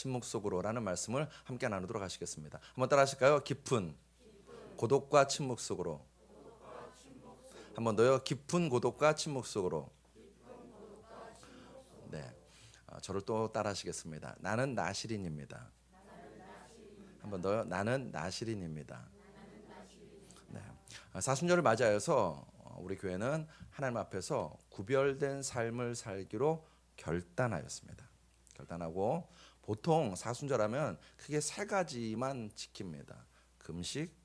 침묵 속으로라는 말씀을 함께 나누도록 하시겠습니다. 한번 따라 하실까요? 깊은 고독과 침묵 속으로. 한 번 더요. 깊은 고독과 침묵 속으로. 네, 저를 또 따라 하시겠습니다. 나는 나시린입니다. 한 번 더요. 나는 나시린입니다. 네, 사순절을 맞이하여서 우리 교회는 하나님 앞에서 구별된 삶을 살기로 결단하였습니다. 결단하고 보통 사순절하면 크게 세 가지만 지킵니다. 금식,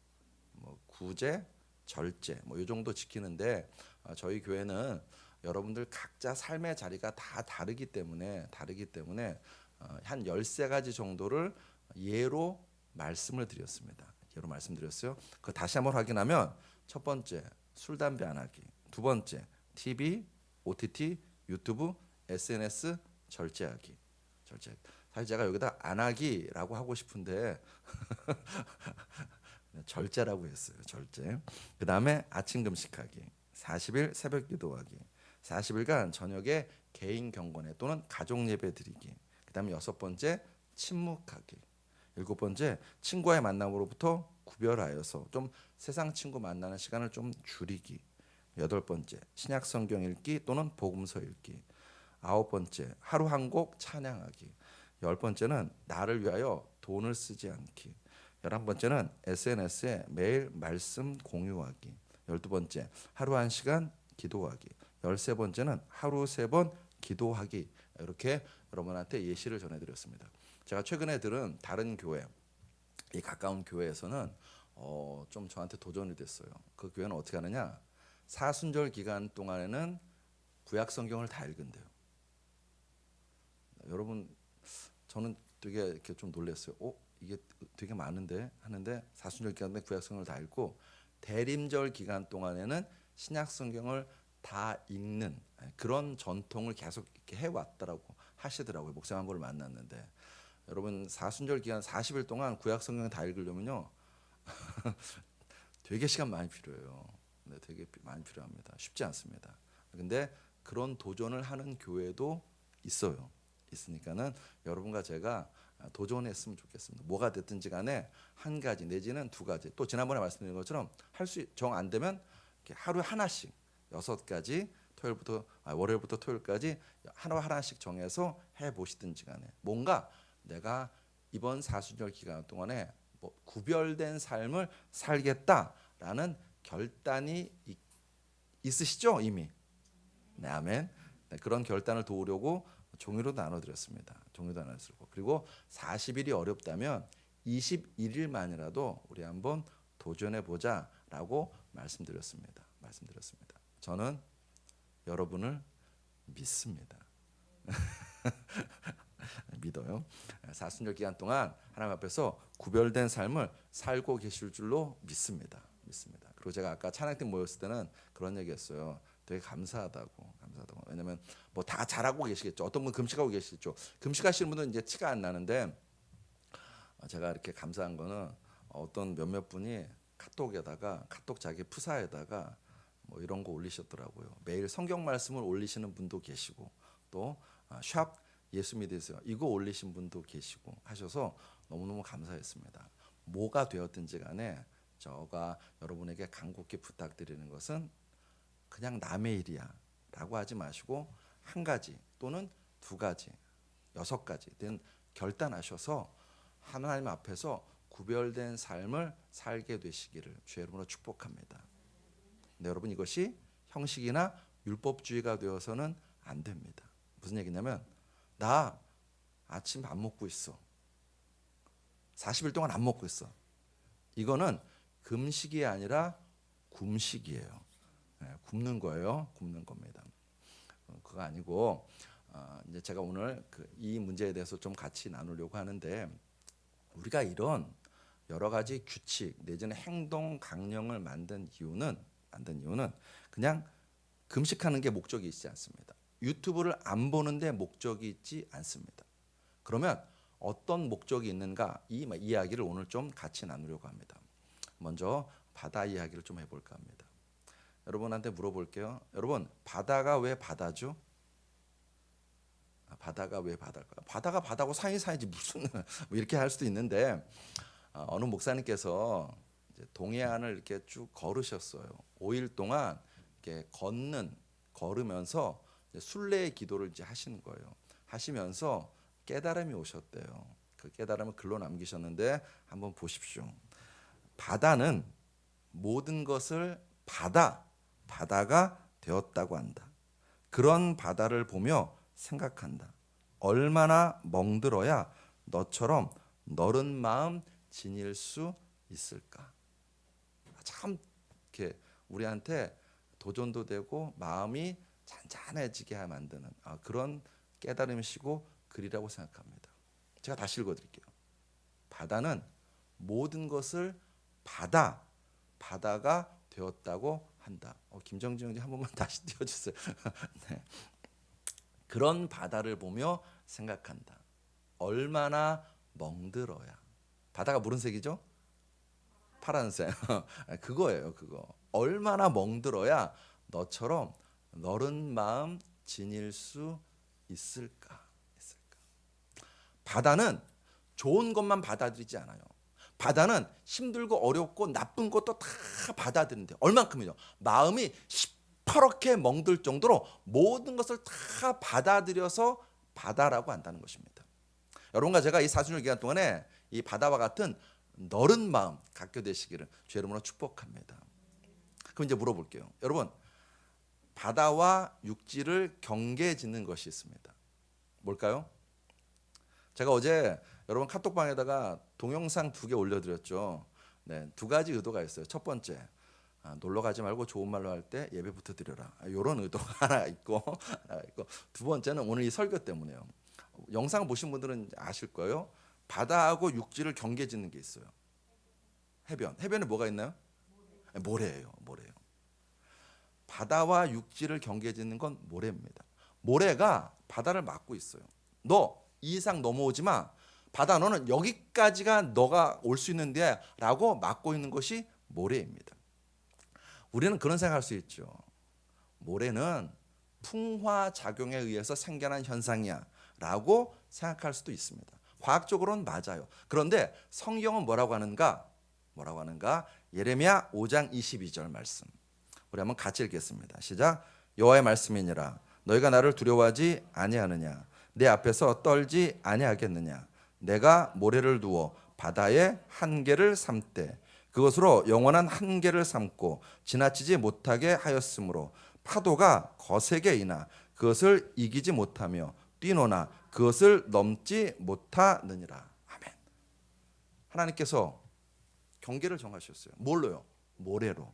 구제, 절제 이 정도 지키는데 저희 교회는 여러분들 각자 삶의 자리가 다 다르기 때문에 한 13가지 정도를 예로 말씀을 드렸습니다. 예로 말씀드렸어요. 그 다시 한번 확인하면 첫 번째 술 담배 안 하기, 두 번째 TV, OTT, 유튜브, SNS 절제하기. 절제. 사실 제가 여기다 안 하기라고 하고 싶은데 절제라고 했어요. 절제. 그 다음에 아침 금식하기, 40일 새벽 기도하기, 40일간 저녁에 개인 경건회 또는 가족 예배 드리기. 그 다음에 6번째 침묵하기. 7번째 친구와의 만남으로부터 구별하여서 좀 세상 친구 만나는 시간을 좀 줄이기. 8번째 신약 성경 읽기 또는 복음서 읽기. 9번째 하루 한 곡 찬양하기. 10번째는 나를 위하여 돈을 쓰지 않기. 11번째는 SNS에 매일 말씀 공유하기. 12번째 하루 1시간 기도하기. 13번째는 하루 3번 기도하기. 이렇게 여러분한테 예시를 전해드렸습니다. 제가 최근에 들은 다른 교회, 이 가까운 교회에서는 좀 저한테 도전이 됐어요. 그 교회는 어떻게 하느냐, 사순절 기간 동안에는 구약 성경을 다 읽은대요. 여러분, 저는 되게 이렇게 좀 놀랐어요. 이게 되게 많은데 하는데 사순절 기간에 구약 성경을 다 읽고 대림절 기간 동안에는 신약 성경을 다 읽는 그런 전통을 계속 이렇게 해왔다라고 하시더라고요. 목사님 한 분을 만났는데, 여러분 사순절 기간 40일 동안 구약 성경 다 읽으려면요 되게 시간 많이 필요해요. 네, 되게 많이 필요합니다. 쉽지 않습니다. 근데 그런 도전을 하는 교회도 있어요. 있으니까는 여러분과 제가 도전했으면 좋겠습니다. 뭐가 됐든지 간에 한 가지 내지는 두 가지, 또 지난번에 말씀드린 것처럼 할 수 정 안 되면 하루에 하나씩 6가지 월요일부터 토요일까지 하나씩 정해서 해보시든지 간에 뭔가 내가 이번 사순절 기간 동안에 구별된 삶을 살겠다라는 결단이 있으시죠 이미? 네, 아멘. 네, 그런 결단을 도우려고 종이로 나눠드렸습니다. 종이로 나눠드리고, 그리고 40일이 어렵다면 21일만이라도 우리 한번 도전해보자라고 말씀드렸습니다. 저는 여러분을 믿습니다. 믿어요. 사순절 기간 동안 하나님 앞에서 구별된 삶을 살고 계실 줄로 믿습니다. 그리고 제가 아까 찬양 때 모였을 때는 그런 얘기했어요. 되게 감사하다고. 왜냐면 뭐 다 잘하고 계시겠죠. 어떤 분 금식하고 계시겠죠. 금식하시는 분은 이제 티가 안 나는데, 제가 이렇게 감사한 거는 어떤 몇몇 분이 카톡 자기 프사에다가 뭐 이런 거 올리셨더라고요. 매일 성경 말씀을 올리시는 분도 계시고, 또 샵 예수 믿으세요 이거 올리신 분도 계시고 하셔서 너무너무 감사했습니다. 뭐가 되었든지 간에 제가 여러분에게 간곡히 부탁드리는 것은 그냥 남의 일이야 라고 하지 마시고 한 가지 또는 두 가지, 6가지든 결단하셔서 하나님 앞에서 구별된 삶을 살게 되시기를 주의 이름으로 축복합니다. 근데 여러분, 이것이 형식이나 율법주의가 되어서는 안 됩니다. 무슨 얘기냐면, 나 아침 안 먹고 있어. 40일 동안 안 먹고 있어. 이거는 금식이 아니라 굶식이에요. 네, 굶는 거예요. 굶는 겁니다. 그거 아니고 이제 제가 오늘 이 문제에 대해서 좀 같이 나누려고 하는데, 우리가 이런 여러 가지 규칙 내지는 행동 강령을 만든 이유는 그냥 금식하는 게 목적이 있지 않습니다. 유튜브를 안 보는데 목적이 있지 않습니다. 그러면 어떤 목적이 있는가, 이 이야기를 오늘 좀 같이 나누려고 합니다. 먼저 바다 이야기를 좀 해볼까 합니다. 여러분한테 물어볼게요. 여러분, 바다가 왜 바다죠? 바다가 왜 바다일까요? 바다가 바다고 산이 산이지 무슨 뭐 이렇게 할 수도 있는데 어느 목사님께서 이제 동해안을 이렇게 쭉 걸으셨어요. 5일 동안 이렇게 걸으면서 이제 순례의 기도를 이제 하시는 거예요. 하시면서 깨달음이 오셨대요. 그 깨달음을 글로 남기셨는데 한번 보십시오. 바다는 모든 것을 바다가 되었다고 한다. 그런 바다를 보며 생각한다. 얼마나 멍들어야 너처럼 너른 마음 지닐 수 있을까? 참 이렇게 우리한테 도전도 되고 마음이 잔잔해지게 만드는 그런 깨달음이시고 글이라고 생각합니다. 제가 다시 읽어드릴게요. 바다는 모든 것을 바다가 되었다고 한다. 김정진 형님 한 번만 다시 띄워주세요. 네. 그런 바다를 보며 생각한다. 얼마나 멍들어야. 바다가 무슨 색이죠? 파란색. 그거예요. 그거. 얼마나 멍들어야 너처럼 너른 마음 지닐 수 있을까? 바다는 좋은 것만 받아들이지 않아요. 바다는 힘들고 어렵고 나쁜 것도 다 받아들이는데 얼만큼이죠? 마음이 시퍼렇게 멍들 정도로 모든 것을 다 받아들여서 바다라고 한다는 것입니다. 여러분과 제가 이 사순절 기간 동안에 이 바다와 같은 너른 마음 갖게 되시기를 주의 이름으로 축복합니다. 그럼 이제 물어볼게요. 여러분, 바다와 육지를 경계 짓는 것이 있습니다. 뭘까요? 제가 어제 여러분 카톡방에다가 동영상 2개 올려드렸죠. 네, 2가지 의도가 있어요. 첫 번째, 놀러 가지 말고 좋은 말로 할 때 예배부터 드려라. 이런 의도가 하나 있고, 두 번째는 오늘 이 설교 때문에요. 영상 보신 분들은 아실 거예요. 바다하고 육지를 경계 짓는 게 있어요. 해변에 뭐가 있나요? 모래예요. 바다와 육지를 경계 짓는 건 모래입니다. 모래가 바다를 막고 있어요. 너 이 이상 넘어오지 마. 바다 너는 여기까지가 너가 올 수 있는 데라고 막고 있는 것이 모래입니다. 우리는 그런 생각할 수 있죠. 모래는 풍화 작용에 의해서 생겨난 현상이야 라고 생각할 수도 있습니다. 과학적으로는 맞아요. 그런데 성경은 뭐라고 하는가? 예레미야 5장 22절 말씀. 우리 한번 같이 읽겠습니다. 시작. 여호와의 말씀이니라. 너희가 나를 두려워하지 아니하느냐? 내 앞에서 떨지 아니하겠느냐? 내가 모래를 두어 바다의 한계를 삼되 그것으로 영원한 한계를 삼고 지나치지 못하게 하였으므로 파도가 거세게 이나 그것을 이기지 못하며 뛰노나 그것을 넘지 못하느니라. 아멘. 하나님께서 경계를 정하셨어요. 뭘로요? 모래로.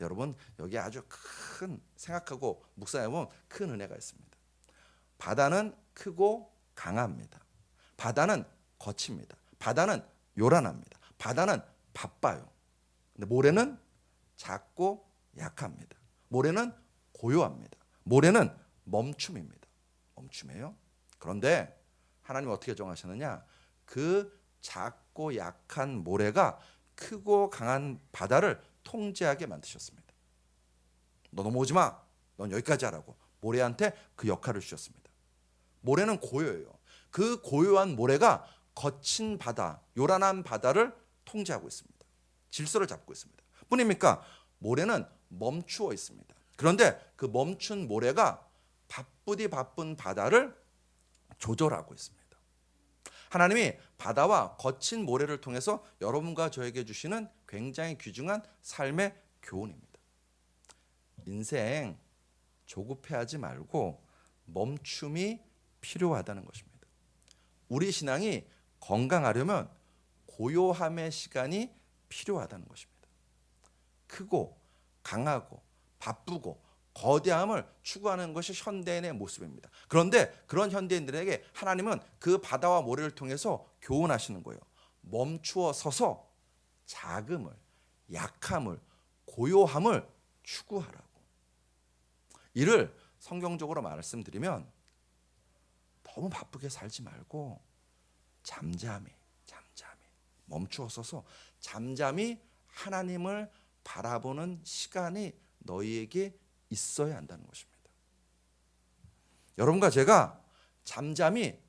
여러분, 여기 아주 큰 생각하고 묵상해 보면 큰 은혜가 있습니다. 바다는 크고 강합니다. 바다는 거칩니다. 바다는 요란합니다. 바다는 바빠요. 근데 모래는 작고 약합니다. 모래는 고요합니다. 모래는 멈춤입니다. 멈춤이에요. 그런데 하나님 어떻게 정하셨느냐? 그 작고 약한 모래가 크고 강한 바다를 통제하게 만드셨습니다. 너 넘어오지 마. 넌 여기까지 하라고 모래한테 그 역할을 주셨습니다. 모래는 고요해요. 그 고요한 모래가 거친 바다, 요란한 바다를 통제하고 있습니다. 질서를 잡고 있습니다. 뿐입니까? 모래는 멈추어 있습니다. 그런데 그 멈춘 모래가 바쁜 바다를 조절하고 있습니다. 하나님이 바다와 거친 모래를 통해서 여러분과 저에게 주시는 굉장히 귀중한 삶의 교훈입니다. 인생 조급해하지 말고 멈춤이 필요하다는 것입니다. 우리 신앙이 건강하려면 고요함의 시간이 필요하다는 것입니다. 크고 강하고 바쁘고 거대함을 추구하는 것이 현대인의 모습입니다. 그런데 그런 현대인들에게 하나님은 그 바다와 모래를 통해서 교훈하시는 거예요. 멈추어 서서 작음을, 약함을, 고요함을 추구하라고. 이를 성경적으로 말씀드리면 너무 바쁘게 살지 말고 잠잠히 멈추어 서서 잠잠히 하나님을 바라보는 시간이 너희에게 있어야 한다는 것입니다. 여러분과 제가 잠잠히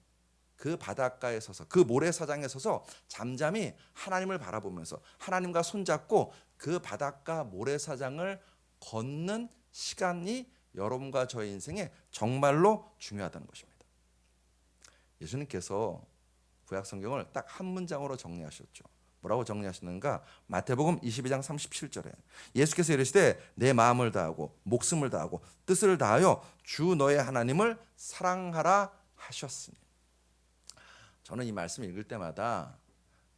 그 바닷가에 서서 그 모래사장에 서서 잠잠히 하나님을 바라보면서 하나님과 손잡고 그 바닷가 모래사장을 걷는 시간이 여러분과 저의 인생에 정말로 중요하다는 것입니다. 예수님께서 구약 성경을 딱 한 문장으로 정리하셨죠. 뭐라고 정리하시는가? 마태복음 22장 37절에 예수께서 이르시되 내 마음을 다하고 목숨을 다하고 뜻을 다하여 주 너의 하나님을 사랑하라 하셨으니. 저는 이 말씀 읽을 때마다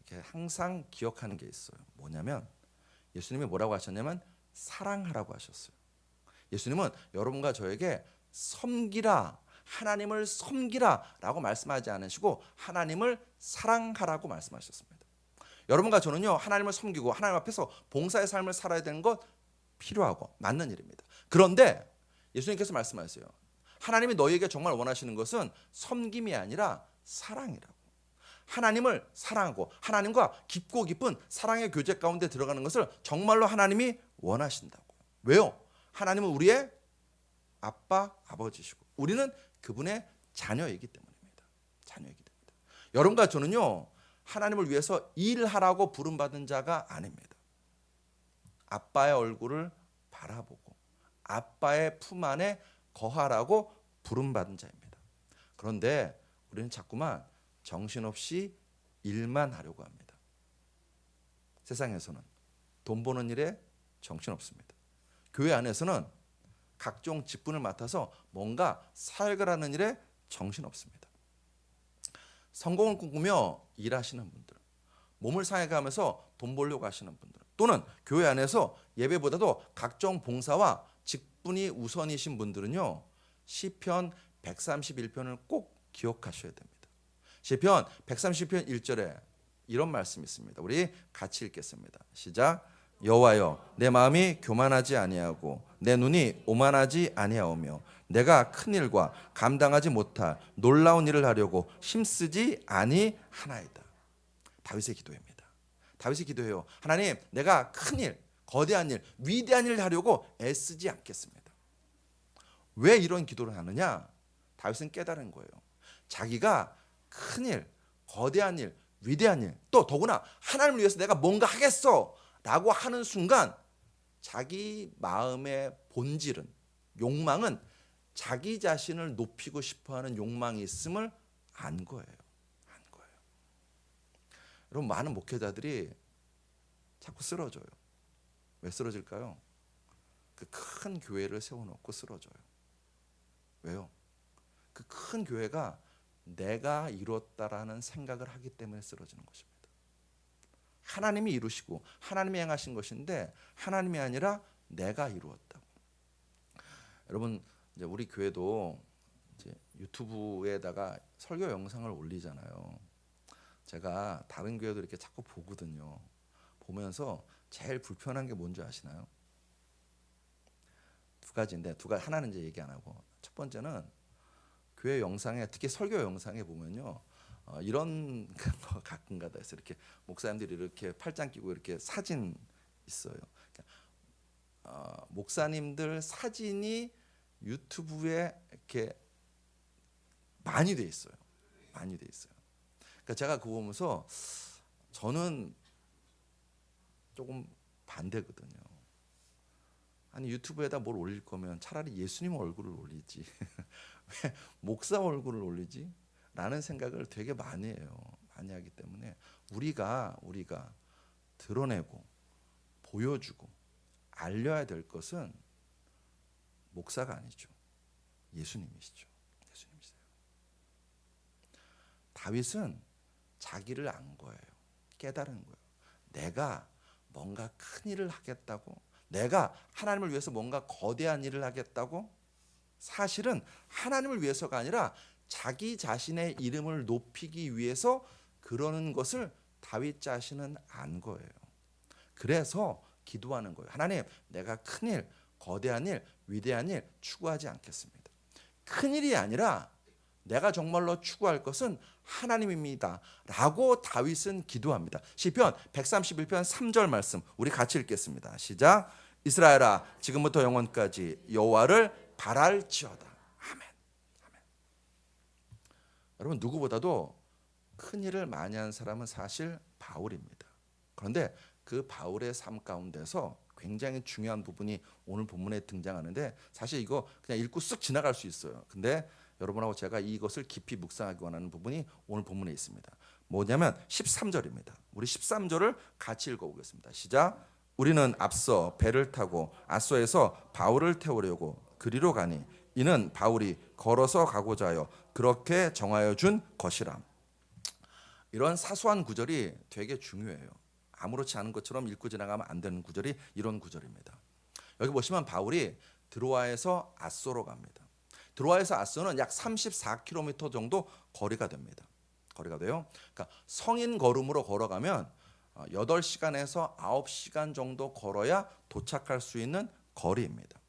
이렇게 항상 기억하는 게 있어요. 뭐냐면 예수님이 뭐라고 하셨냐면 사랑하라고 하셨어요. 예수님은 여러분과 저에게 섬기라, 하나님을 섬기라 라고 말씀하지 않으시고 하나님을 사랑하라고 말씀하셨습니다. 여러분과 저는요, 하나님을 섬기고 하나님 앞에서 봉사의 삶을 살아야 되는 것 필요하고 맞는 일입니다. 그런데 예수님께서 말씀하세요. 하나님이 너희에게 정말 원하시는 것은 섬김이 아니라 사랑이라고. 하나님을 사랑하고 하나님과 깊고 깊은 사랑의 교제 가운데 들어가는 것을 정말로 하나님이 원하신다고. 왜요? 하나님은 우리의 아빠, 아버지시고 우리는 그분의 자녀이기 때문입니다. 자녀이기 때문입니다. 여러분과 저는요, 하나님을 위해서 일하라고 부름받은 자가 아닙니다. 아빠의 얼굴을 바라보고 아빠의 품 안에 거하라고 부름받은 자입니다. 그런데 우리는 자꾸만 정신없이 일만 하려고 합니다. 세상에서는 돈 버는 일에 정신없습니다. 교회 안에서는 각종 직분을 맡아서 뭔가 사역을 하는 일에 정신없습니다. 성공을 꿈꾸며 일하시는 분들, 몸을 상해가면서 돈 벌려고 하시는 분들, 또는 교회 안에서 예배보다도 각종 봉사와 직분이 우선이신 분들은요, 시편 131편을 꼭 기억하셔야 됩니다. 시편 130편 1절에 이런 말씀이 있습니다. 우리 같이 읽겠습니다. 시작. 여호와여, 내 마음이 교만하지 아니하고 내 눈이 오만하지 아니하오며 내가 큰 일과 감당하지 못할 놀라운 일을 하려고 힘쓰지 아니하나이다. 다윗의 기도입니다. 다윗의 기도예요. 하나님, 내가 큰 일, 거대한 일, 위대한 일을 하려고 애쓰지 않겠습니다. 왜 이런 기도를 하느냐? 다윗은 깨달은 거예요. 자기가 큰 일, 거대한 일, 위대한 일, 또 더구나 하나님을 위해서 내가 뭔가 하겠어 라고 하는 순간 자기 마음의 본질은, 욕망은 자기 자신을 높이고 싶어하는 욕망이 있음을 안 거예요. 안 거예요. 여러분, 많은 목회자들이 자꾸 쓰러져요. 왜 쓰러질까요? 그 큰 교회를 세워놓고 쓰러져요. 왜요? 그 큰 교회가 내가 이뤘다라는 생각을 하기 때문에 쓰러지는 것입니다. 하나님이 이루시고 하나님이 행하신 것인데 하나님이 아니라 내가 이루었다고. 여러분, 이제 우리 교회도 이제 유튜브에다가 설교 영상을 올리잖아요. 제가 다른 교회도 이렇게 자꾸 보거든요. 보면서 제일 불편한 게 뭔지 아시나요? 두 가지인데 하나는 이제 얘기 안 하고, 첫 번째는 교회 영상에, 특히 설교 영상에 보면요, 이런 거 가끔가다 있어요. 이렇게 목사님들이 이렇게 팔짱 끼고 이렇게 사진 있어요. 목사님들 사진이 유튜브에 이렇게 많이 돼 있어요. 많이 돼 있어요. 그러니까 제가 그거 보면서 저는 조금 반대거든요. 아니, 유튜브에다 뭘 올릴 거면 차라리 예수님 얼굴을 올리지. 왜 목사 얼굴을 올리지? 라는 생각을 되게 많이 해요. 많이 하기 때문에 우리가 드러내고 보여주고 알려야 될 것은 목사가 아니죠. 예수님이시죠. 예수님이세요. 다윗은 자기를 안 거예요. 깨달은 거예요. 내가 뭔가 큰 일을 하겠다고, 내가 하나님을 위해서 뭔가 거대한 일을 하겠다고, 사실은 하나님을 위해서가 아니라 자기 자신의 이름을 높이기 위해서 그러는 것을 다윗 자신은 안 거예요. 그래서 기도하는 거예요. 하나님, 내가 큰 일, 거대한 일, 위대한 일 추구하지 않겠습니다. 큰 일이 아니라 내가 정말로 추구할 것은 하나님입니다 라고 다윗은 기도합니다. 시편 131편 3절 말씀 우리 같이 읽겠습니다. 시작. 이스라엘아, 지금부터 영원까지 여호와를 바랄지어다. 아멘. 아멘. 여러분 누구보다도 큰 일을 많이 한 사람은 사실 바울입니다. 그런데 그 바울의 삶 가운데서 굉장히 중요한 부분이 오늘 본문에 등장하는데 사실 이거 그냥 읽고 쓱 지나갈 수 있어요. 근데 여러분하고 제가 이것을 깊이 묵상하기 원하는 부분이 오늘 본문에 있습니다. 뭐냐면 13절입니다. 우리 13절을 같이 읽어보겠습니다. 시작. 우리는 앞서 배를 타고 아소에서 바울을 태우려고 그리로 가니 이는 바울이 걸어서 가고자 하여 그렇게 정하여 준 것이라. 이런 사소한 구절이 되게 중요해요. 아무렇지 않은 것처럼 읽고 지나가면 안 되는 구절이 이런 구절입니다. 여기 보시면 바울이 드로아에서 아소로 갑니다. 드로아에서 아소는 약 34km 정도 거리가 됩니다. 거리가 돼요. 그러니까 성인 걸음으로 걸어가면 8시간에서 9시간 정도 걸어야 도착할 수 있는 거리입니다.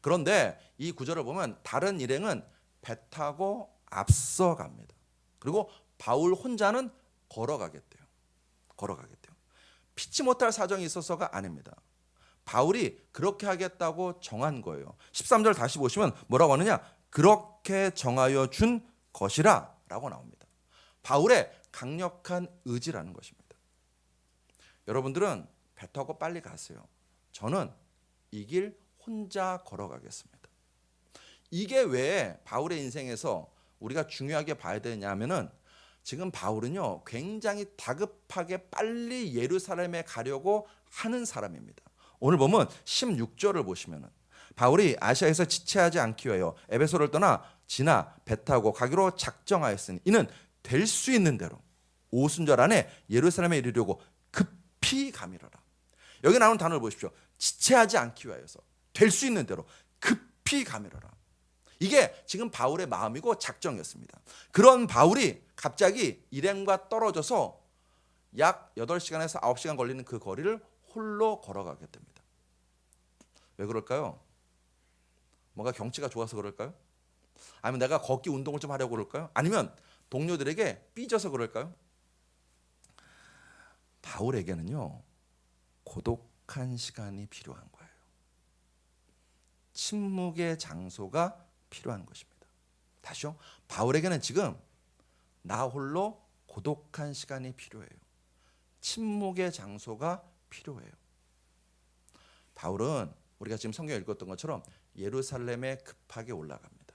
그런데 이 구절을 보면 다른 일행은 배 타고 앞서 갑니다. 그리고 바울 혼자는 걸어가겠대요. 걸어가겠대요. 피치 못할 사정이 있어서가 아닙니다. 바울이 그렇게 하겠다고 정한 거예요. 13절 다시 보시면 뭐라고 하느냐? 그렇게 정하여 준 것이라 라고 나옵니다. 바울의 강력한 의지라는 것입니다. 여러분들은 배 타고 빨리 가세요. 저는 이 길 혼자 걸어가겠습니다. 이게 왜 바울의 인생에서 우리가 중요하게 봐야 되냐면은 지금 바울은요 굉장히 다급하게 빨리 예루살렘에 가려고 하는 사람입니다. 오늘 보면 16절을 보시면은 바울이 아시아에서 지체하지 않기 위하여 에베소를 떠나 지나 배 타고 가기로 작정하였으니 이는 될 수 있는 대로 오순절 안에 예루살렘에 이르려고 급히 가미러라. 여기 나오는 단어를 보십시오. 지체하지 않기 위하여서 될 수 있는 대로 급히 가미러라. 이게 지금 바울의 마음이고 작정이었습니다. 그런 바울이 갑자기 일행과 떨어져서 약 8시간에서 9시간 걸리는 그 거리를 홀로 걸어가게 됩니다. 왜 그럴까요? 뭔가 경치가 좋아서 그럴까요? 아니면 내가 걷기 운동을 좀 하려고 그럴까요? 아니면 동료들에게 삐져서 그럴까요? 바울에게는요 고독한 시간이 필요한 거예요. 침묵의 장소가 필요한 것입니다. 다시요. 바울에게는 지금 나 홀로 고독한 시간이 필요해요. 침묵의 장소가 필요해요. 바울은 우리가 지금 성경 읽었던 것처럼 예루살렘에 급하게 올라갑니다.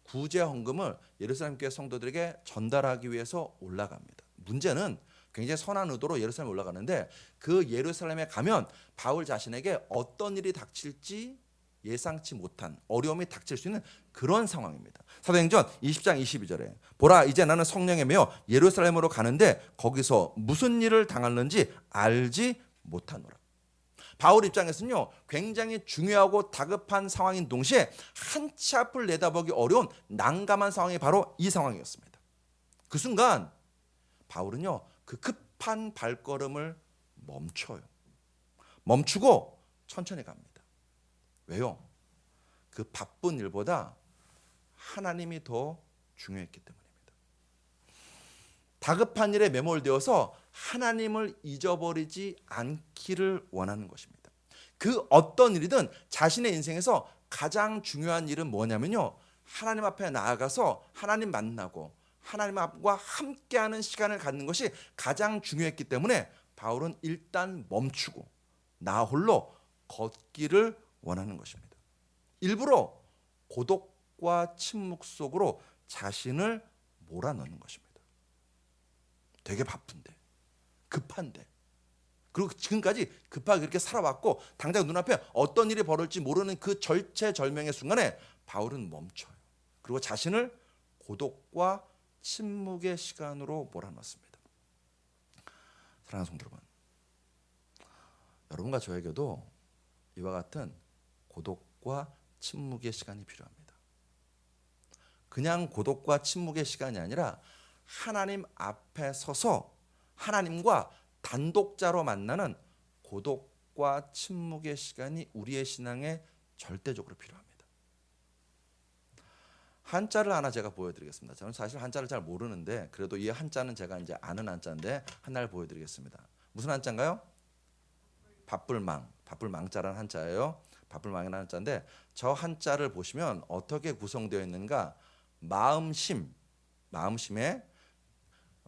구제 헌금을 예루살렘 교회 성도들에게 전달하기 위해서 올라갑니다. 문제는 굉장히 선한 의도로 예루살렘에 올라가는데 그 예루살렘에 가면 바울 자신에게 어떤 일이 닥칠지 예상치 못한 어려움이 닥칠 수 있는 그런 상황입니다. 사도행전 20장 22절에 보라 이제 나는 성령에 매여 예루살렘으로 가는데 거기서 무슨 일을 당하는지 알지 못하노라. 바울 입장에서는요 굉장히 중요하고 다급한 상황인 동시에 한 치 앞을 내다보기 어려운 난감한 상황이 바로 이 상황이었습니다. 그 순간 바울은요 그 급한 발걸음을 멈춰요. 멈추고 천천히 갑니다. 왜요? 그 바쁜 일보다 하나님이 더 중요했기 때문입니다. 다급한 일에 매몰되어서 하나님을 잊어버리지 않기를 원하는 것입니다. 그 어떤 일이든 자신의 인생에서 가장 중요한 일은 뭐냐면요 하나님 앞에 나아가서 하나님 만나고 하나님과 함께하는 시간을 갖는 것이 가장 중요했기 때문에 바울은 일단 멈추고 나 홀로 걷기를 원하는 것입니다. 일부러 고독과 침묵 속으로 자신을 몰아넣는 것입니다. 되게 바쁜데 급한데 그리고 지금까지 급하게 그렇게 살아왔고 당장 눈앞에 어떤 일이 벌어질지 모르는 그 절체절명의 순간에 바울은 멈춰요. 그리고 자신을 고독과 침묵의 시간으로 몰아넣습니다. 사랑하는 성도 여러분, 여러분과 저에게도 이와 같은 고독과 침묵의 시간이 필요합니다. 그냥 고독과 침묵의 시간이 아니라 하나님 앞에 서서 하나님과 단독자로 만나는 고독과 침묵의 시간이 우리의 신앙에 절대적으로 필요합니다. 한자를 하나 제가 보여드리겠습니다. 저는 사실 한자를 잘 모르는데 그래도 이 한자는 제가 이제 아는 한자인데 하나를 보여드리겠습니다. 무슨 한자인가요? 밥불망, 밥불망자라는 한자예요. 밥불망이라는 한자인데 저 한자를 보시면 어떻게 구성되어 있는가? 마음심, 마음심에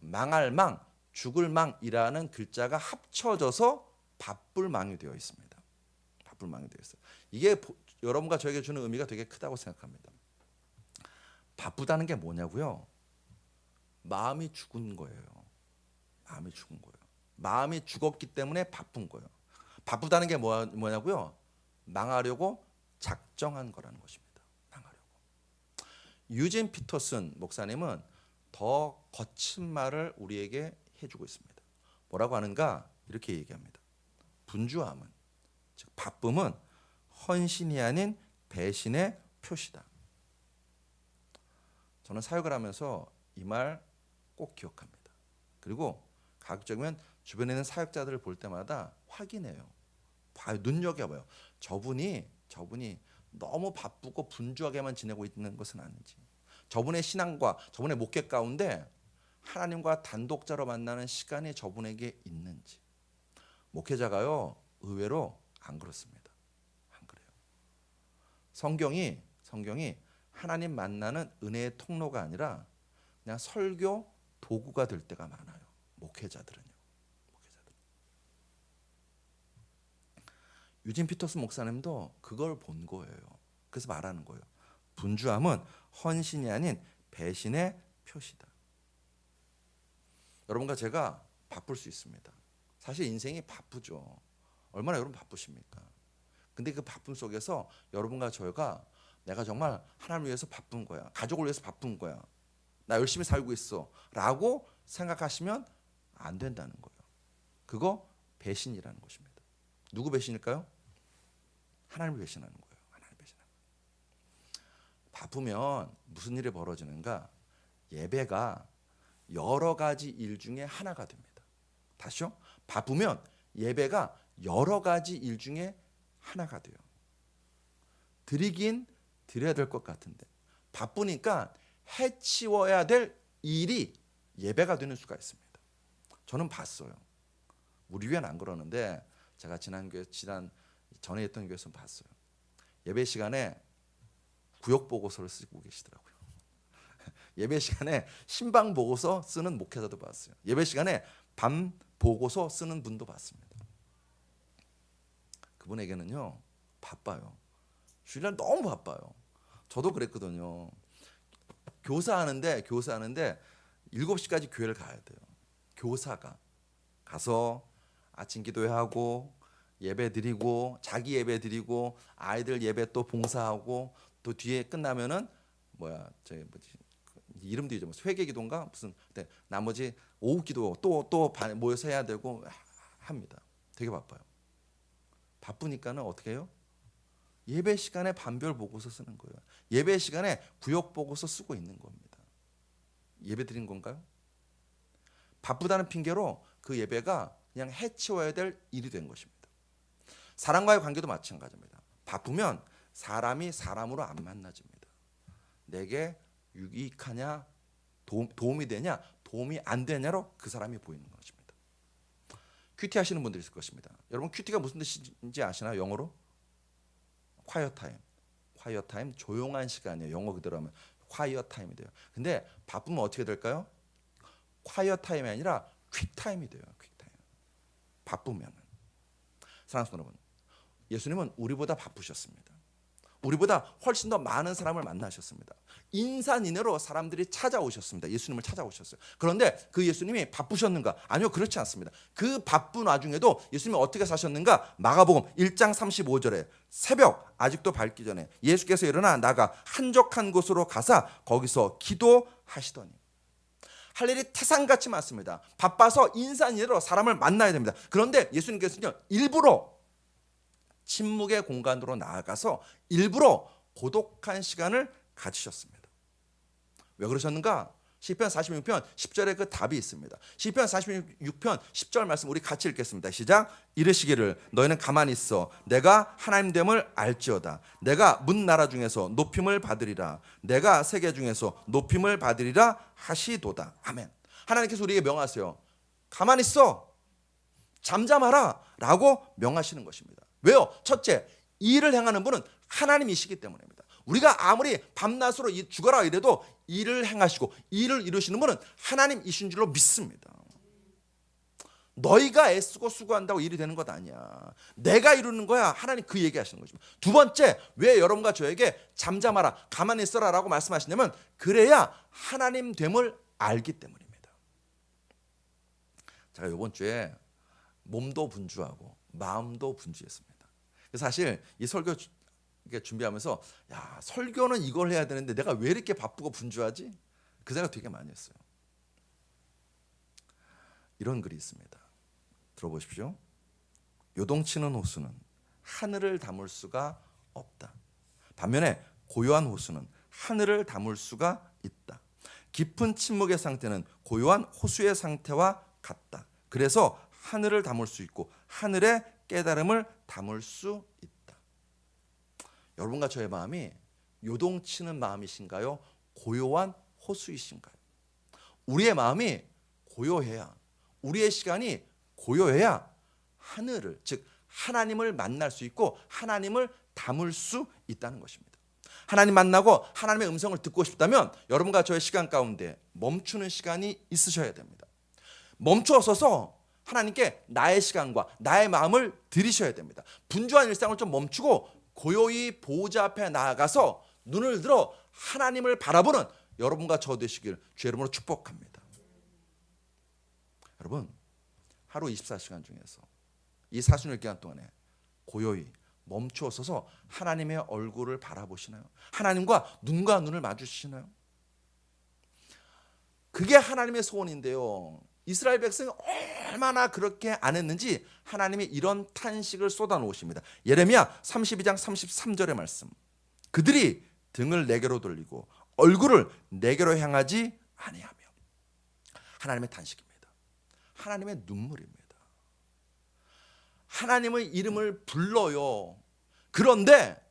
망할 망, 죽을 망이라는 글자가 합쳐져서 바쁠망이 되어 있습니다. 바쁠망이 되어 있어요. 이게 여러분과 저에게 주는 의미가 되게 크다고 생각합니다. 바쁘다는 게 뭐냐고요? 마음이 죽은 거예요. 마음이 죽은 거예요. 마음이 죽었기 때문에 바쁜 거예요. 바쁘다는 게 뭐냐고요? 망하려고 작정한 거라는 것입니다. 망하려고. 유진 피터슨 목사님은 더 거친 말을 우리에게 해주고 있습니다. 뭐라고 하는가? 이렇게 얘기합니다. 분주함은, 즉 바쁨은 헌신이 아닌 배신의 표시다. 저는 사역을 하면서 이 말 꼭 기억합니다. 그리고 가급적이면 주변에 있는 사역자들을 볼 때마다 확인해요. 봐요. 눈여겨봐요. 저분이 너무 바쁘고 분주하게만 지내고 있는 것은 아닌지, 저분의 신앙과 저분의 목회 가운데 하나님과 단독자로 만나는 시간이 저분에게 있는지. 목회자가요, 의외로 안 그렇습니다. 안 그래요. 성경이 하나님 만나는 은혜의 통로가 아니라 그냥 설교 도구가 될 때가 많아요. 목회자들은요. 유진 피터스 목사님도 그걸 본 거예요. 그래서 말하는 거예요. 분주함은 헌신이 아닌 배신의 표시다. 여러분과 제가 바쁠 수 있습니다. 사실 인생이 바쁘죠. 얼마나 여러분 바쁘십니까? 근데 그 바쁨 속에서 여러분과 저희가 내가 정말 하나님을 위해서 바쁜 거야, 가족을 위해서 바쁜 거야, 나 열심히 살고 있어 라고 생각하시면 안 된다는 거예요. 그거 배신이라는 것입니다. 누구 배신일까요? 하나님을 배신하는 거예요. 하나님 배신하는 거예요. 바쁘면 무슨 일이 벌어지는가? 예배가 여러 가지 일 중에 하나가 됩니다. 다시요? 바쁘면 예배가 여러 가지 일 중에 하나가 돼요. 드리긴 드려야 될 것 같은데 바쁘니까 해치워야 될 일이 예배가 되는 수가 있습니다. 저는 봤어요. 우리 교회는 안 그러는데 제가 지난 전에 했던 교회에서 봤어요. 예배 시간에 구역 보고서를 쓰고 계시더라고요. 예배 시간에 신방 보고서 쓰는 목회자도 봤어요. 예배 시간에 밤 보고서 쓰는 분도 봤습니다. 그분에게는요, 바빠요. 주일날 너무 바빠요. 저도 그랬거든요. 교사하는데 7시까지 교회를 가야 돼요. 교사가 가서 아침 기도하고 예배 드리고 자기 예배 드리고 아이들 예배 또 봉사하고 또 뒤에 끝나면은 이름도 잊어먹었어요. 회개 기도인가 무슨 나머지 오후 기도 또 모여서 해야 되고 합니다. 되게 바빠요. 바쁘니까는 어떻게 해요? 예배 시간에 반별 보고서 쓰는 거예요. 예배 시간에 구역 보고서 쓰고 있는 겁니다. 예배 드린 건가요? 바쁘다는 핑계로 그 예배가 그냥 해치워야 될 일이 된 것입니다. 사람과의 관계도 마찬가지입니다. 바쁘면 사람이 사람으로 안 만나집니다. 내게 유익하냐, 도움이 되냐, 도움이 안 되냐로 그 사람이 보이는 것입니다. 큐티 하시는 분들이 있을 것입니다. 여러분 큐티가 무슨 뜻인지 아시나요? 영어로? quiet time, 조용한 시간이에요. 영어 그대로 하면 quiet time이 돼요. 근데 바쁘면 어떻게 될까요? quiet time이 아니라 quick time이 돼요. quick time. 바쁘면. 사랑하는 여러분, 예수님은 우리보다 바쁘셨습니다. 우리보다 훨씬 더 많은 사람을 만나셨습니다. 인산인해로 사람들이 찾아오셨습니다. 예수님을 찾아오셨어요. 그런데 그 예수님이 바쁘셨는가? 아니요, 그렇지 않습니다. 그 바쁜 와중에도 예수님이 어떻게 사셨는가? 마가복음 1장 35절에 새벽 아직도 밝기 전에 예수께서 일어나 나가 한적한 곳으로 가사 거기서 기도하시더니. 할 일이 태산같이 많습니다. 바빠서 인산인해로 사람을 만나야 됩니다. 그런데 예수님께서는 일부러 침묵의 공간으로 나아가서 일부러 고독한 시간을 가지셨습니다. 왜 그러셨는가? 시편 46편 10절에 그 답이 있습니다. 시편 46편 10절 말씀 우리 같이 읽겠습니다. 시작. 이르시기를 너희는 가만히 있어 내가 하나님됨을 알지어다. 내가 문 나라 중에서 높임을 받으리라. 내가 세계 중에서 높임을 받으리라 하시도다. 아멘. 하나님께서 우리에게 명하세요. 가만히 있어. 잠잠하라 라고 명하시는 것입니다. 왜요? 첫째, 이 일을 행하는 분은 하나님이시기 때문입니다. 우리가 아무리 밤낮으로 죽어라 이래도 일을 행하시고 일을 이루시는 분은 하나님이신 줄로 믿습니다. 너희가 애쓰고 수고한다고 일이 되는 것 아니야. 내가 이루는 거야. 하나님 그 얘기하시는 것입니다. 두 번째, 왜 여러분과 저에게 잠잠하라, 가만히 있어라라고 말씀하시냐면 그래야 하나님 됨을 알기 때문입니다. 제가 이번 주에 몸도 분주하고 마음도 분주했습니다. 사실 이 설교 준비하면서 야, 설교는 이걸 해야 되는데 내가 왜 이렇게 바쁘고 분주하지? 그 생각 되게 많이 했어요. 이런 글이 있습니다. 들어보십시오. 요동치는 호수는 하늘을 담을 수가 없다. 반면에 고요한 호수는 하늘을 담을 수가 있다. 깊은 침묵의 상태는 고요한 호수의 상태와 같다. 그래서 하늘을 담을 수 있고 하늘의 깨달음을 담을 수 있다. 여러분과 저의 마음이 요동치는 마음이신가요? 고요한 호수이신가요? 우리의 마음이 고요해야, 우리의 시간이 고요해야 하늘을, 즉 하나님을 만날 수 있고 하나님을 담을 수 있다는 것입니다. 하나님 만나고 하나님의 음성을 듣고 싶다면 여러분과 저의 시간 가운데 멈추는 시간이 있으셔야 됩니다. 멈추어서서 하나님께 나의 시간과 나의 마음을 드리셔야 됩니다. 분주한 일상을 좀 멈추고 고요히 보호자 앞에 나아가서 눈을 들어 하나님을 바라보는 여러분과 저 되시길 주의 이름으로 축복합니다. 여러분, 하루 24시간 중에서 이 사순절 기간 동안에 고요히 멈추어서서 하나님의 얼굴을 바라보시나요? 하나님과 눈과 눈을 마주치시나요? 그게 하나님의 소원인데요. 이스라엘 백성이 얼마나 그렇게 안 했는지 하나님이 이런 탄식을 쏟아놓으십니다. 예레미야 32장 33절의 말씀. 그들이 등을 내게로 돌리고 얼굴을 내게로 향하지 아니하며. 하나님의 탄식입니다. 하나님의 눈물입니다. 하나님의 이름을 불러요. 그런데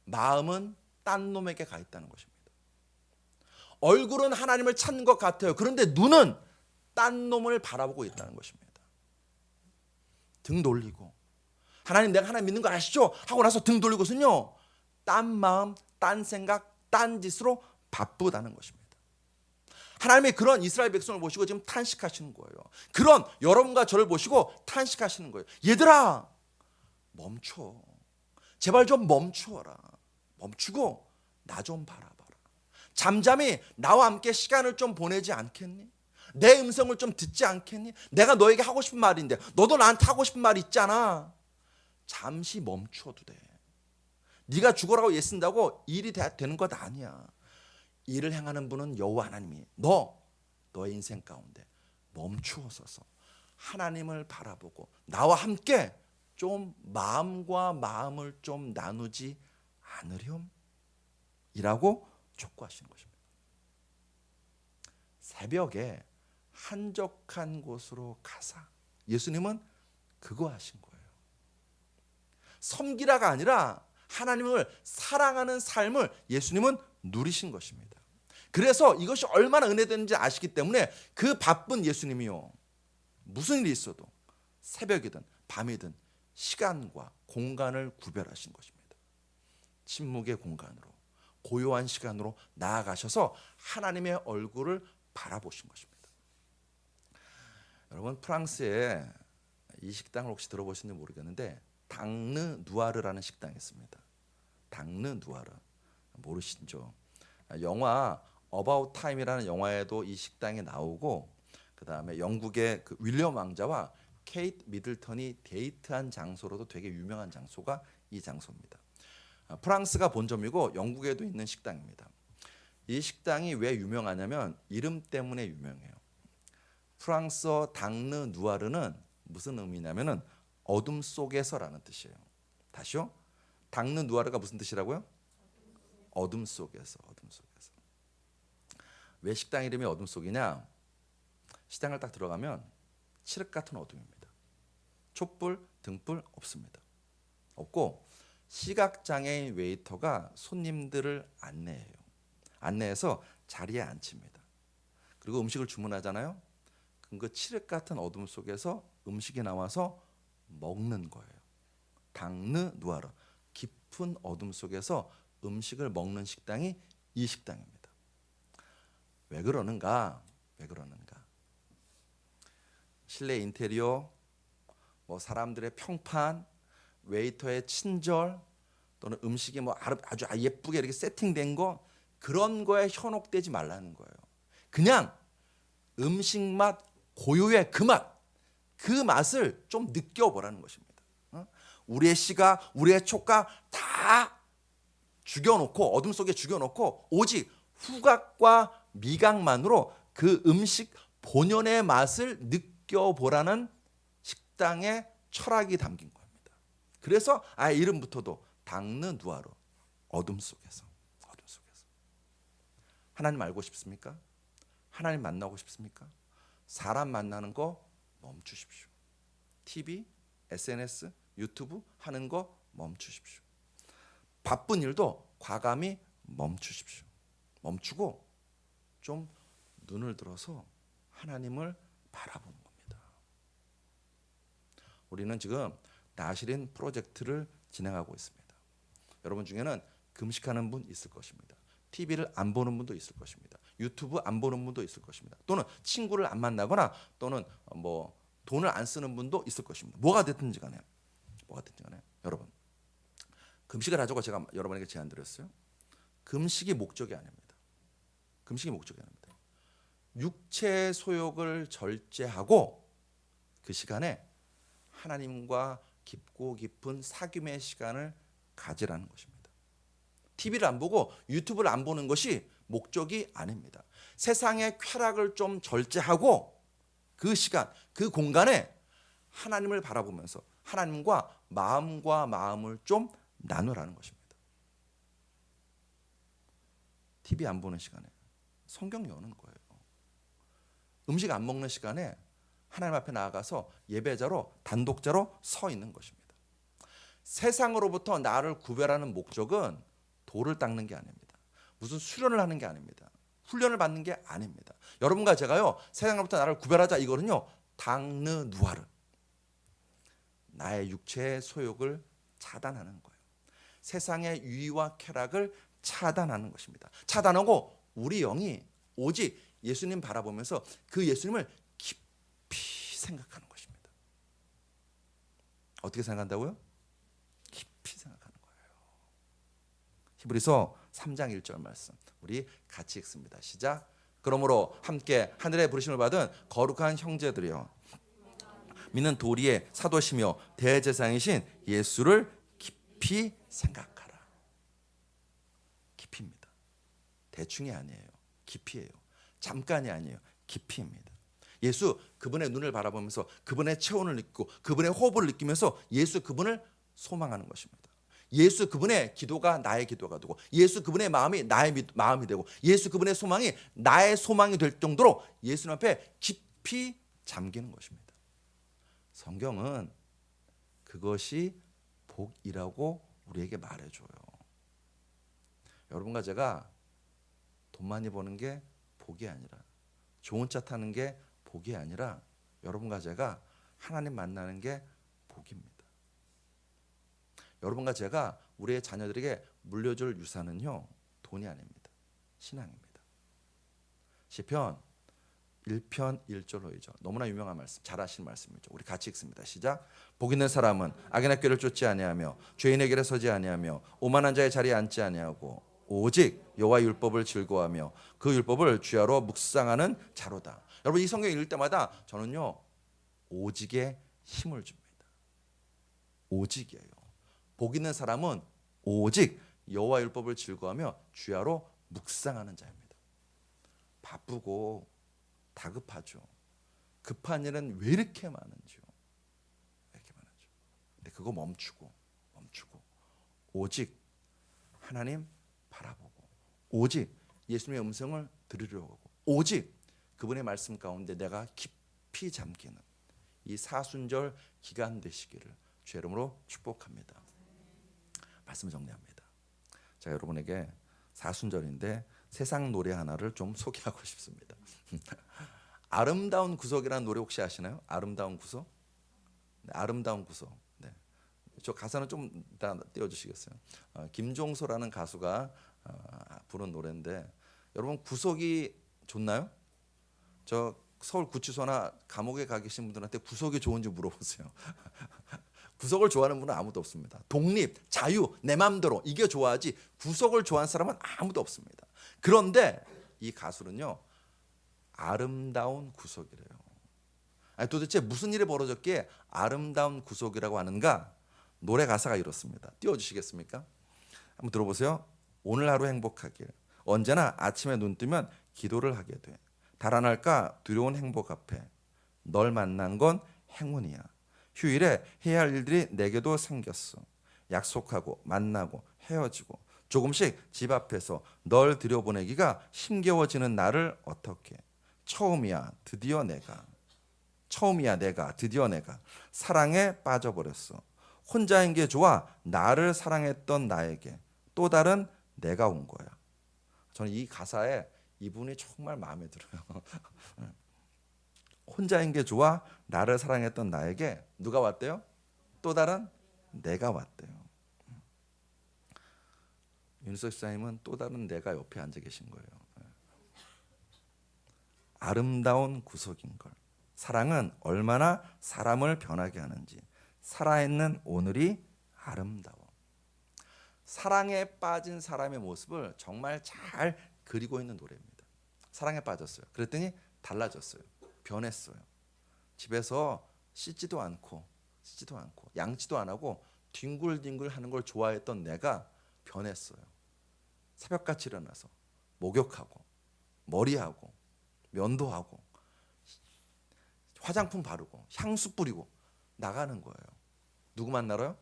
마음은 딴 놈에게 가 있다는 것입니다. 얼굴은 하나님을 찾는 것 같아요. 그런데 눈은 딴 놈을 바라보고 있다는 것입니다. 등 돌리고 하나님 내가 하나님 믿는 거 아시죠? 하고 나서 등 돌리고선요 딴 마음, 딴 생각, 딴 짓으로 바쁘다는 것입니다. 하나님이 그런 이스라엘 백성을 보시고 지금 탄식하시는 거예요. 그런 여러분과 저를 보시고 탄식하시는 거예요. 얘들아 멈춰. 제발 좀 멈추어라. 멈추고 나 좀 바라봐라. 잠잠히 나와 함께 시간을 좀 보내지 않겠니? 내 음성을 좀 듣지 않겠니? 내가 너에게 하고 싶은 말인데 너도 나한테 하고 싶은 말이 있잖아. 잠시 멈춰도 돼. 네가 죽어라고 애쓴다고 일이 되는 것 아니야. 일을 행하는 분은 여호와 하나님이 너의 인생 가운데 멈추어서서 하나님을 바라보고 나와 함께 좀 마음과 마음을 좀 나누지 않으렴? 이라고 촉구하시는 것입니다. 새벽에 한적한 곳으로 가사. 예수님은 그거 하신 거예요. 섬기라가 아니라 하나님을 사랑하는 삶을 예수님은 누리신 것입니다. 그래서 이것이 얼마나 은혜되는지 아시기 때문에 그 바쁜 예수님이요 무슨 일이 있어도 새벽이든 밤이든 시간과 공간을 구별하신 것입니다. 침묵의 공간으로 고요한 시간으로 나아가셔서 하나님의 얼굴을 바라보신 것입니다. 여러분 프랑스에 이 식당을 혹시 들어보셨는지 모르겠는데 당르 누아르라는 식당이 있습니다. 당르 누아르 모르시죠? 영화 어바웃 타임이라는 영화에도 이 식당이 나오고 그 다음에 영국의 그 윌리엄 왕자와 케이트 미들턴이 데이트한 장소로도 되게 유명한 장소가 이 장소입니다. 프랑스가 본점이고 영국에도 있는 식당입니다. 이 식당이 왜 유명하냐면 이름 때문에 유명해요. 프랑스어 당르 누아르는 무슨 의미냐면은 어둠 속에서라는 뜻이에요. 다시요? 당르 누아르가 무슨 뜻이라고요? 어둠 속에서, 어둠 속에서. 왜 식당 이름이 어둠 속이냐? 식당을 딱 들어가면 칠흑 같은 어둠입니다. 촛불, 등불 없습니다. 없고 시각장애인 웨이터가 손님들을 안내해요. 안내해서 자리에 앉힙니다. 그리고 음식을 주문하잖아요. 그 칠흑 같은 어둠 속에서 음식이 나와서 먹는 거예요. 당르 누아르, 깊은 어둠 속에서 음식을 먹는 식당이 이 식당입니다. 왜 그러는가? 왜 그러는가? 실내 인테리어, 뭐 사람들의 평판, 웨이터의 친절, 또는 음식이 뭐 아주 예쁘게 이렇게 세팅된 거, 그런 거에 현혹되지 말라는 거예요. 그냥 음식 맛 고유의 그 맛을 좀 느껴보라는 것입니다. 우리의 시각, 우리의 촉각 다 죽여놓고, 어둠 속에 죽여놓고 오직 후각과 미각만으로 그 음식 본연의 맛을 느껴보라는 식당의 철학이 담긴 겁니다. 그래서 아예 이름부터도 당느 누아르, 어둠 속에서. 하나님 알고 싶습니까? 하나님 만나고 싶습니까? 사람 만나는 거 멈추십시오. TV, SNS, 유튜브 하는 거 멈추십시오. 바쁜 일도 과감히 멈추십시오. 멈추고 좀 눈을 들어서 하나님을 바라보는 겁니다. 우리는 지금 나시린 프로젝트를 진행하고 있습니다. 여러분 중에는 금식하는 분 있을 것입니다. TV를 안 보는 분도 있을 것입니다. 유튜브 안 보는 분도 있을 것입니다. 또는 친구를 안 만나거나 또는 뭐 돈을 안 쓰는 분도 있을 것입니다. 뭐가 됐든지 간에 여러분, 금식을 하자고 제가 여러분에게 제안드렸어요. 금식이 목적이 아닙니다. 금식이 목적이 아닙니다. 육체의 소욕을 절제하고 그 시간에 하나님과 깊고 깊은 사귐의 시간을 가지라는 것입니다. TV를 안 보고 유튜브를 안 보는 것이 목적이 아닙니다. 세상의 쾌락을 좀 절제하고 그 시간, 그 공간에 하나님을 바라보면서 하나님과 마음을 좀 나누라는 것입니다. TV 안 보는 시간에 성경 여는 거예요. 음식 안 먹는 시간에 하나님 앞에 나아가서 예배자로 단독자로 서 있는 것입니다. 세상으로부터 나를 구별하는 목적은 돌을 닦는 게 아닙니다. 무슨 수련을 하는 게 아닙니다. 훈련을 받는 게 아닙니다. 여러분과 제가요, 세상으로부터 나를 구별하자, 이거는요, 당느 누아르, 나의 육체의 소욕을 차단하는 거예요. 세상의 유의와 쾌락을 차단하는 것입니다. 차단하고 우리 영이 오직 예수님 바라보면서 그 예수님을 깊이 생각하는 것입니다. 어떻게 생각한다고요? 깊이 생각하는 거예요. 히브리서 3장 1절 말씀, 우리 같이 읽습니다. 시작. 그러므로 함께 하늘의 부르심을 받은 거룩한 형제들이여, 믿는 도리의 사도시며 대제사장이신 예수를 깊이 생각하라. 깊이입니다. 대충이 아니에요. 깊이예요. 잠깐이 아니에요. 깊이입니다. 예수 그분의 눈을 바라보면서 그분의 체온을 느끼고 그분의 호흡을 느끼면서 예수 그분을 소망하는 것입니다. 예수 그분의 기도가 나의 기도가 되고, 예수 그분의 마음이 나의 마음이 되고, 예수 그분의 소망이 나의 소망이 될 정도로 예수님 앞에 깊이 잠기는 것입니다. 성경은 그것이 복이라고 우리에게 말해줘요. 여러분과 제가 돈 많이 버는 게 복이 아니라, 좋은 차 타는 게 복이 아니라, 여러분과 제가 하나님 만나는 게 복입니다. 여러분과 제가 우리의 자녀들에게 물려줄 유산은요, 돈이 아닙니다. 신앙입니다. 시편 1편 1절 5절, 너무나 유명한 말씀, 잘 아시는 말씀이죠. 우리 같이 읽습니다. 시작. 복 있는 사람은 악인의 꾀를 쫓지 아니하며 죄인의 길에 서지 아니하며 오만한 자의 자리에 앉지 아니하고 오직 여호와의 율법을 즐거워하며 그 율법을 주야로 묵상하는 자로다. 여러분, 이 성경 읽을 때마다 저는요, 오직에 힘을 줍니다. 오직이에요. 복 있는 사람은 오직 여호와 율법을 즐거워하며 주야로 묵상하는 자입니다. 바쁘고 다급하죠. 급한 일은 왜 이렇게 많은지요. 왜 이렇게 많은지요. 근데 그거 멈추고 오직 하나님 바라보고, 오직 예수님의 음성을 들으려고 하고, 오직 그분의 말씀 가운데 내가 깊이 잠기는 이 사순절 기간 되시기를 주의 이름으로 축복합니다. 말씀 정리합니다. 자, 여러분에게 사순절인데 세상 노래 하나를 좀 소개하고 싶습니다. 아름다운 구석이라는 노래 혹시 아시나요? 아름다운 구석? 네, 아름다운 구석. 네. 저 가사는 좀 이따 띄워주시겠어요? 김종서라는 가수가 부른 노래인데 여러분 구속이 좋나요? 저 서울 구치소나 감옥에 가 계신 분들한테 구속이 좋은지 물어보세요. 구속을 좋아하는 분은 아무도 없습니다. 독립, 자유, 내 맘대로 이게 좋아하지 구속을 좋아하는 사람은 아무도 없습니다. 그런데 이 가수는요 아름다운 구속이래요. 아니, 도대체 무슨 일이 벌어졌기에 아름다운 구속이라고 하는가? 노래 가사가 이렇습니다. 띄워주시겠습니까? 한번 들어보세요. 오늘 하루 행복하길. 언제나 아침에 눈 뜨면 기도를 하게 돼. 달아날까 두려운 행복 앞에. 널 만난 건 행운이야. 휴일에 해야 할 일들이 내게도 생겼어. 약속하고 만나고 헤어지고 조금씩 집 앞에서 널 들여보내기가 힘겨워지는 나를 어떻게. 처음이야 드디어 내가 사랑에 빠져버렸어. 혼자인 게 좋아. 나를 사랑했던 나에게 또 다른 내가 온 거야. 저는 이 가사에 이분이 정말 마음에 들어요. 혼자인 게 좋아. 나를 사랑했던 나에게 누가 왔대요? 또 다른 내가 왔대요. 윤석 집사님은 또 다른 내가 옆에 앉아 계신 거예요. 아름다운 구속인 걸. 사랑은 얼마나 사람을 변하게 하는지. 살아있는 오늘이 아름다워. 사랑에 빠진 사람의 모습을 정말 잘 그리고 있는 노래입니다. 사랑에 빠졌어요. 그랬더니 달라졌어요. 변했어요. 집에서 씻지도 않고 양치도 안 하고 뒹굴뒹굴 하는 걸 좋아했던 내가 변했어요. 새벽같이 일어나서 목욕하고 머리하고 면도하고 화장품 바르고 향수 뿌리고 나가는 거예요. 누구 만나러요?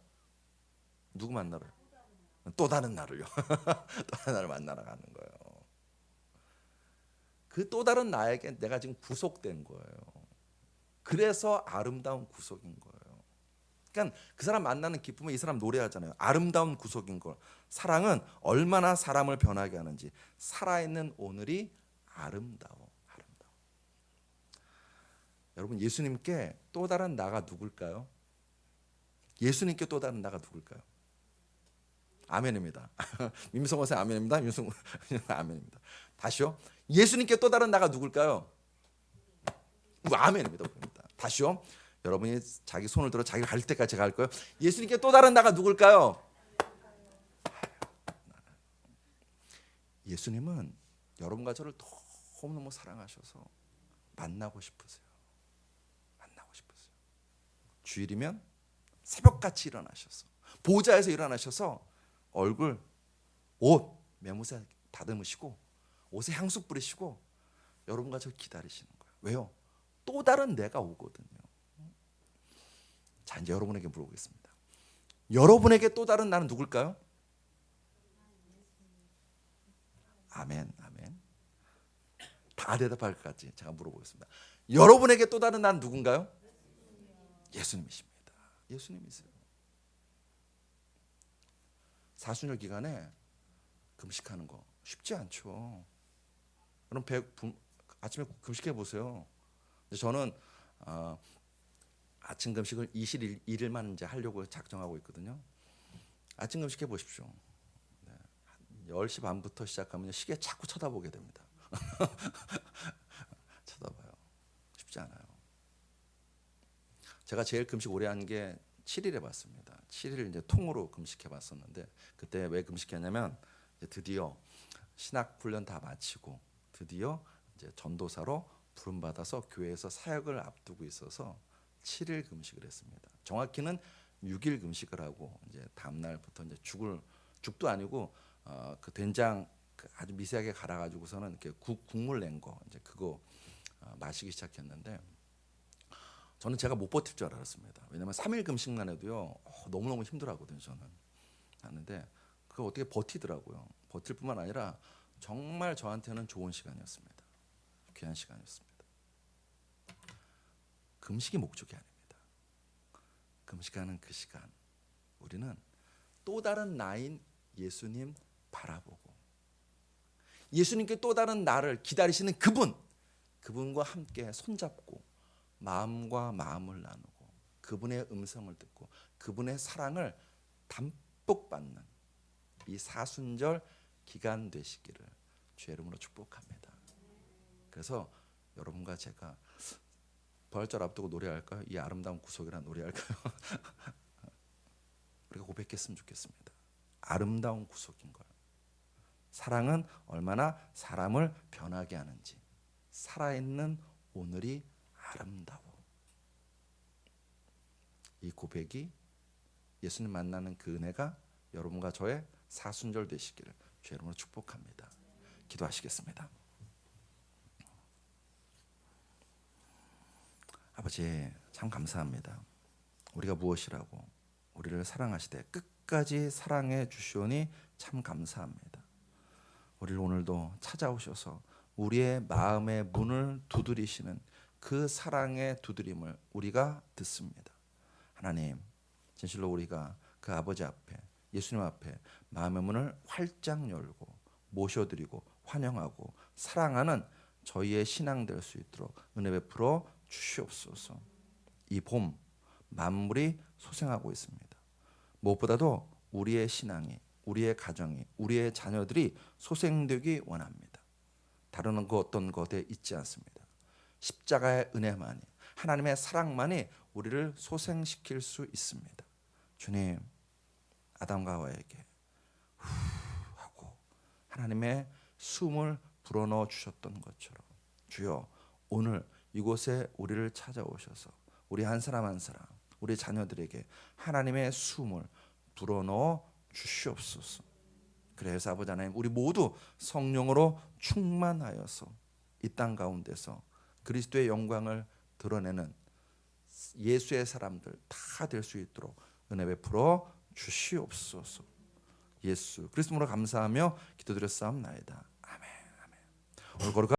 또 다른 나를요. 또 다른 나를 만나러 가는 거예요. 그 또 다른 나에게 내가 지금 구속된 거예요. 그래서 아름다운 구속인 거예요. 그러니까 그 사람 만나는 기쁨에 이 사람 노래하잖아요. 아름다운 구속인 걸. 사랑은 얼마나 사람을 변하게 하는지. 살아있는 오늘이 아름다워. 여러분 예수님께 또 다른 나가 누굴까요? 예수님께 또 다른 나가 누굴까요? 아멘입니다. 민성호 선생 아멘입니다. 민성호 아멘입니다. 다시요. 예수님께 또 다른 나가 누굴까요? 아멘입니다. 다시요. 여러분이 자기 손을 들어 자기가 갈 때까지 갈 거예요. 예수님께 또 다른 나가 누굴까요? 예수님은 여러분과 저를 너무너무 사랑하셔서 만나고 싶으세요. 주일이면 새벽같이 일어나셔서 보좌에서 일어나셔서 얼굴 옷 매무새 다듬으시고 옷에 향수 뿌리시고 여러분과 저 기다리시는 거예요. 왜요? 또 다른 내가 오거든요. 자 이제 여러분에게 물어보겠습니다. 여러분에게 또 다른 나는 누굴까요? 아멘. 다 대답할 것까지 제가 물어보겠습니다. 여러분에게 또 다른 나는 누군가요? 예수님이십니다. 예수님이세요. 사순절 기간에 금식하는 거 쉽지 않죠. 그럼 아침에 금식해 보세요. 저는 아침 금식을 21일만 이제 하려고 작정하고 있거든요. 아침 금식해 보십시오. 10시 반부터 시작하면 시계 자꾸 쳐다보게 됩니다. 쳐다봐요. 쉽지 않아요. 제가 제일 금식 오래 한 게 7일 해봤습니다. 7일 이제 통으로 금식해봤었는데 그때 왜 금식했냐면 이제 드디어 신학 훈련 다 마치고 드디어 이제 전도사로 부름 받아서 교회에서 사역을 앞두고 있어서 7일 금식을 했습니다. 정확히는 6일 금식을 하고 이제 다음 날부터 이제 죽도 아니고 그 된장 아주 미세하게 갈아가지고서는 이렇게 국물 낸 거 이제 그거 마시기 시작했는데. 저는 제가 못 버틸 줄 알았습니다. 왜냐하면 3일 금식만 해도요 너무너무 힘들어하거든요. 저는 하는데 그걸 어떻게 버티더라고요. 버틸 뿐만 아니라 정말 저한테는 좋은 시간이었습니다. 귀한 시간이었습니다. 금식이 목적이 아닙니다. 금식하는 그 시간 우리는 또 다른 나인 예수님 바라보고 예수님께 또 다른 나를 기다리시는 그분과 함께 손잡고 마음과 마음을 나누고 그분의 음성을 듣고 그분의 사랑을 담뿍 받는 이 사순절 기간 되시기를 주의 이름으로 축복합니다. 그래서 여러분과 제가 부활절 앞두고 노래할까요? 이 아름다운 구속이라는 노래할까요? 우리가 고백했으면 좋겠습니다. 아름다운 구속인 걸. 사랑은 얼마나 사람을 변하게 하는지. 살아있는 오늘이 아름다워. 이 고백이 예수님 만나는 그 은혜가 여러분과 저의 사순절 되시기를 주의 이름으로 축복합니다. 기도하시겠습니다. 아버지, 참 감사합니다. 우리가 무엇이라고 우리를 사랑하시되 끝까지 사랑해 주시오니 참 감사합니다. 우리를 오늘도 찾아오셔서 우리의 마음의 문을 두드리시는 그 사랑의 두드림을 우리가 듣습니다. 하나님, 진실로 우리가 그 아버지 앞에, 예수님 앞에 마음의 문을 활짝 열고 모셔드리고 환영하고 사랑하는 저희의 신앙 될 수 있도록 은혜 베풀어 주시옵소서. 이 봄 만물이 소생하고 있습니다. 무엇보다도 우리의 신앙이, 우리의 가정이, 우리의 자녀들이 소생되기 원합니다. 다른 그 어떤 것에 있지 않습니다. 십자가의 은혜만이, 하나님의 사랑만이 우리를 소생시킬 수 있습니다. 주님, 아담과 하와에게 후 하고 하나님의 숨을 불어넣어 주셨던 것처럼 주여, 오늘 이곳에 우리를 찾아오셔서 우리 한 사람 한 사람, 우리 자녀들에게 하나님의 숨을 불어넣어 주시옵소서. 그래서 아버지 하나님, 우리 모두 성령으로 충만하여서 이 땅 가운데서 그리스도의 영광을 드러내는 예수의 사람들 다 될 수 있도록 은혜 베풀어 주시옵소서. 예수 그리스도로 감사하며 기도드렸사옵나이다. 아멘. 아멘. 오늘 거룩한